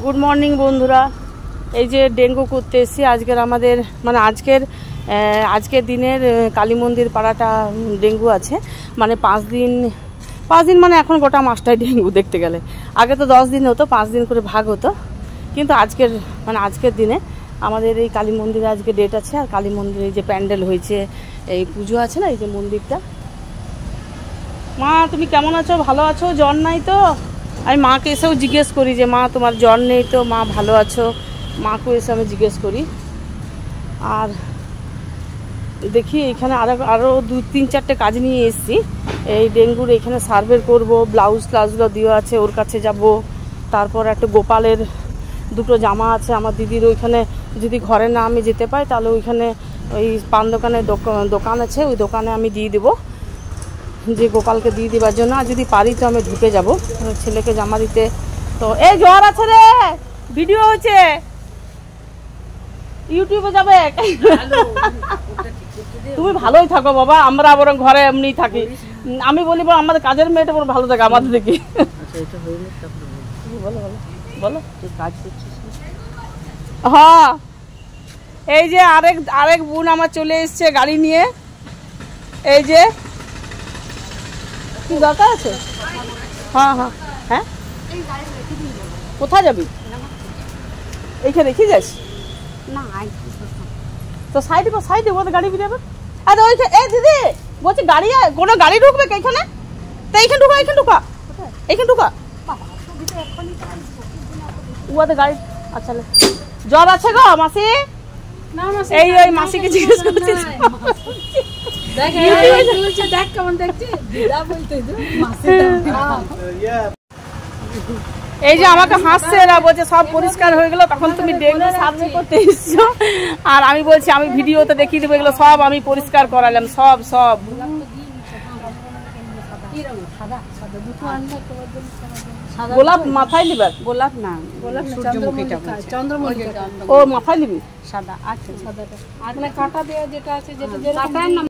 Good morning বন্ধুরা। এই যে ডেঙ্গু করতে এসেছি আজকের আমাদের মানে আজকের দিনের কালী মন্দির পাড়াটা ডেঙ্গু আছে। মানে 5 দিন মানে এখন গোটা মাসটাই ডেঙ্গু দেখতে গেলে। আগে তো 10 দিন হতো, 5 দিন করে ভাগ হতো, কিন্তু আজকের দিনে আমাদের এই কালী মন্দিরে আজকে ডেট আছে। আর কালী মন্দিরে যে প্যান্ডেল হয়েছে, এই পুজো আছে না, এই যে মন্দিরটা। মা তুমি কেমন আছো? ভালো আছো? জ্বর নাই তো? আমি মাকে এসেও জিজ্ঞেস করি যে মা তোমার জ্বর নেই তো? মা ভালো আছো? মাকে এসে আমি জিজ্ঞেস করি। আর দেখি এখানে আরও 2-3-4টে কাজ নিয়ে এসেছি। এই ডেঙ্গুর এখানে সার্ভে করব, ব্লাউজ ট্লাউজগুলো দেওয়া আছে, ওর কাছে যাব। তারপর একটা গোপালের 2টো জামা আছে আমার দিদির, ওইখানে যদি ঘরে না আমি যেতে পাই তাহলে ওইখানে ওই পান দোকানের দোকান আছে, ওই দোকানে আমি দিয়ে দেবো, যে গোপালকে দিয়ে দেওয়ার জন্য। আর যদি পারি তো আমি ঢুকে যাব ছেলেকে জামা দিতে। তো এই জ্বর আছে রে, ভিডিও হচ্ছে, ইউটিউবে যাবে। তুমি ভালোই থাকো বাবা, আমরা বরং ঘরে এমনি থাকি। আমি বলি আমাদের কাজের মেয়েটা বড় ভালো থাকে আমাদের দেখি। বলো বলো কাজ করছিস? হ্যাঁ, এই যে আরেক বোন আমার চলে এসছে গাড়ি নিয়ে। এই যে কি দরকার আছে? হ্যাঁ হ্যাঁ হ্যাঁ, কোথায় যাবি? এইখানে রেখে যাস না? তো সাইডে ওদের গাড়ি বেরোবে। আরে ওই এই দিদি বলছি গাড়ি, কোনো গাড়ি ঢুকবে এখানে? তো এইখানে ঢুকা ওদের গাড়ি। আচ্ছা জ্বর আছে গো মাসি? এই ওই মাসিকে জিজ্ঞেস করছি। এই যে আমাকে হাসছে, এরা বলছে সব পরিষ্কার হয়ে গেল, তখন তুমি ডেঙ্গু সার্ভে করতে এসছো। আর আমি বলছি আমি ভিডিওতে দেখিয়ে দেবো, এগুলো সব আমি পরিষ্কার করালাম, সব। গোলাপ মাথায় নিবার? গোলাপ না, চন্দ্রমল্লিকা। ও মাথায় নিবি সাদা? আচ্ছা সাদাটা, আর কাঁটা দেওয়া যেটা আছে, যেটা